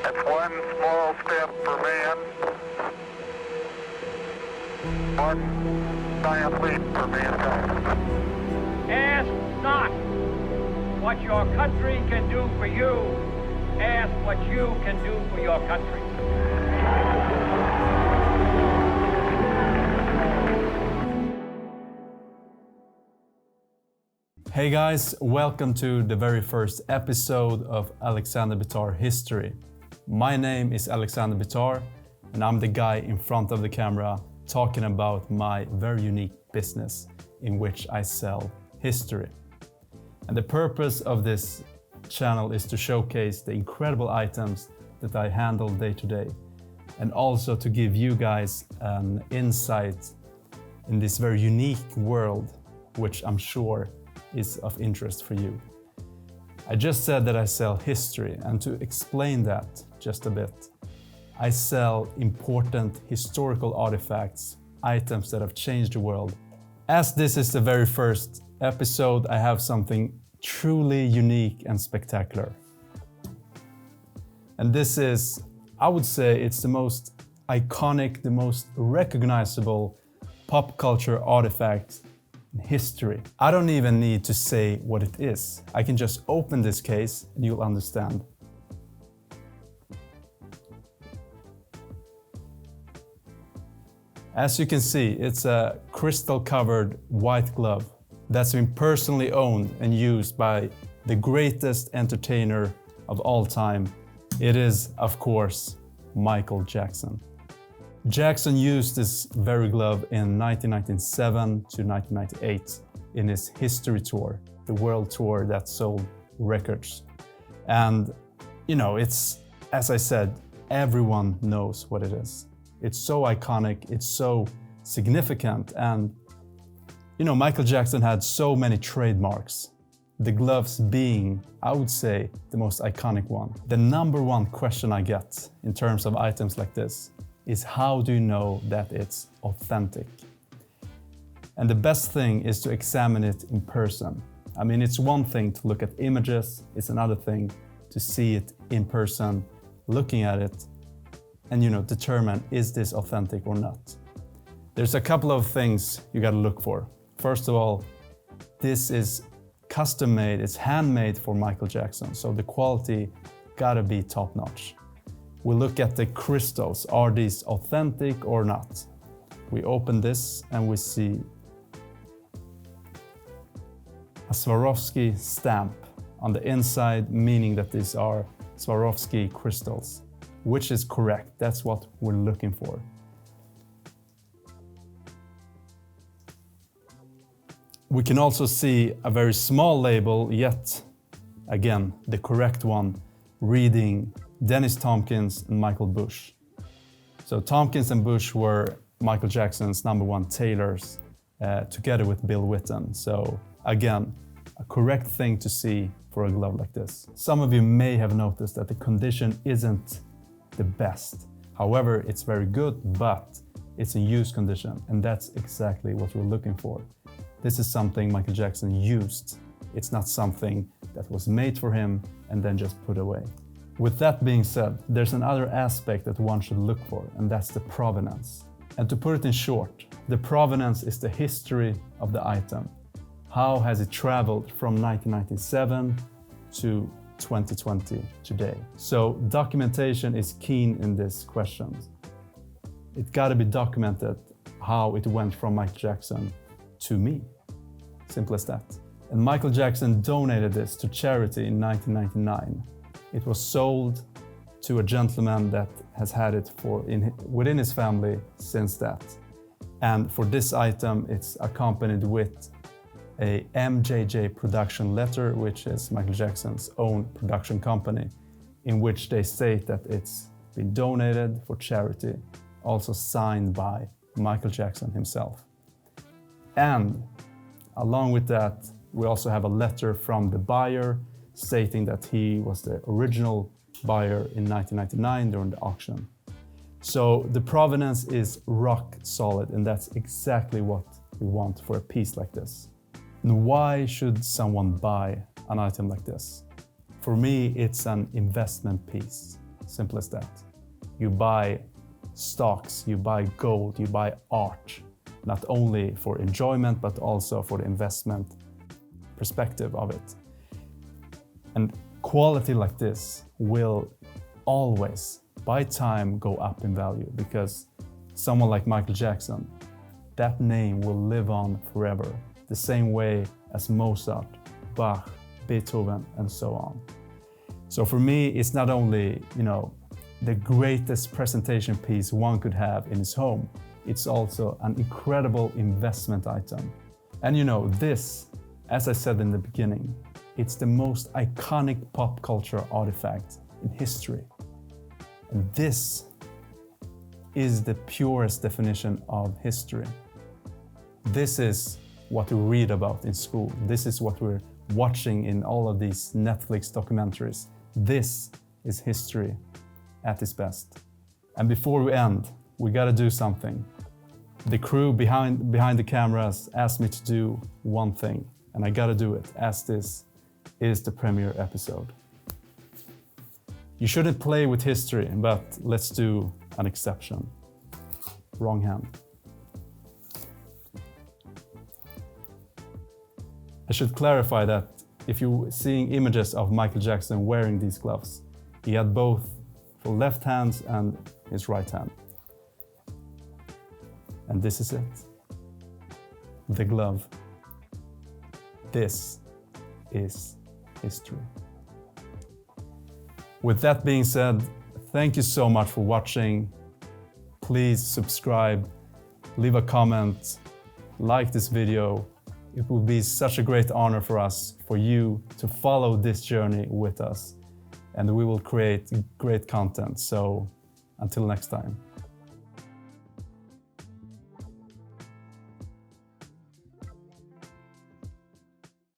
That's one small step for man, one giant leap for mankind. Ask not what your country can do for you. Ask what you can do for your country. Hey guys, welcome to the very first episode of Alexander Bitar History. My name is Alexander Bitar and I'm the guy in front of the camera talking about my very unique business in which I sell history. And the purpose of this channel is to showcase the incredible items that I handle day to day and also to give you guys an insight in this very unique world, which I'm sure is of interest for you. I just said that I sell history, and to explain that just a bit, I sell important historical artifacts, items that have changed the world. As this is the very first episode, I have something truly unique and spectacular. And this is, I would say, it's the most iconic, the most recognizable pop culture artifact history. I don't even need to say what it is. I can just open this case and you'll understand. As you can see, it's a crystal-covered white glove that's been personally owned and used by the greatest entertainer of all time. It is, of course, Michael Jackson. Jackson used this very glove in 1997 to 1998 in his history tour, the world tour that sold records. And, you know, it's, as I said, everyone knows what it is. It's so iconic, it's so significant, and, you know, Michael Jackson had so many trademarks. The gloves being, I would say, the most iconic one. The number one question I get in terms of items like this is how do you know that it's authentic? And the best thing is to examine it in person. I mean, it's one thing to look at images, it's another thing to see it in person, looking at it, and determine, is this authentic or not? There's a couple of things you gotta look for. First of all, this is custom made, it's handmade for Michael Jackson, so the quality gotta be top notch. We look at the crystals. Are these authentic or not? We open this and we see a Swarovski stamp on the inside, meaning that these are Swarovski crystals, which is correct. That's what we're looking for. We can also see a very small label, yet again, the correct one, reading Dennis Tompkins and Michael Bush. So Tompkins and Bush were Michael Jackson's #1 tailors together with Bill Witten. So again, a correct thing to see for a glove like this. Some of you may have noticed that the condition isn't the best. However, it's very good, but it's in use condition, and that's exactly what we're looking for. This is something Michael Jackson used. It's not something that was made for him and then just put away. With that being said, there's another aspect that one should look for, and that's the provenance. And to put it in short, the provenance is the history of the item. How has it traveled from 1997 to 2020 today? So documentation is key in this question. It gotta be documented how it went from Michael Jackson to me. Simple as that. And Michael Jackson donated this to charity in 1999. It was sold to a gentleman that has had it within his family since that. And for this item, it's accompanied with a MJJ production letter, which is Michael Jackson's own production company, in which they state that it's been donated for charity, also signed by Michael Jackson himself. And along with that, we also have a letter from the buyer stating that he was the original buyer in 1999 during the auction. So the provenance is rock solid, and that's exactly what we want for a piece like this. And why should someone buy an item like this? For me, it's an investment piece. Simple as that. You buy stocks, you buy gold, you buy art, not only for enjoyment, but also for the investment perspective of it. And quality like this will always, by time, go up in value, because someone like Michael Jackson, that name will live on forever, the same way as Mozart, Bach, Beethoven, and so on. So for me, it's not only, the greatest presentation piece one could have in his home, it's also an incredible investment item. And this, as I said in the beginning, it's the most iconic pop culture artifact in history. And this is the purest definition of history. This is what we read about in school. This is what we're watching in all of these Netflix documentaries. This is history at its best. And before we end, we gotta do something. The crew behind the cameras asked me to do one thing, and I gotta do it, as this is the premiere episode. You shouldn't play with history, but let's do an exception. Wrong hand. I should clarify that if you're seeing images of Michael Jackson wearing these gloves, he had both for left hand and his right hand. And this is it. The glove. This is history. With that being said, thank you so much for watching. Please subscribe, leave a comment, like this video. It would be such a great honor for us, for you to follow this journey with us. And we will create great content. So until next time.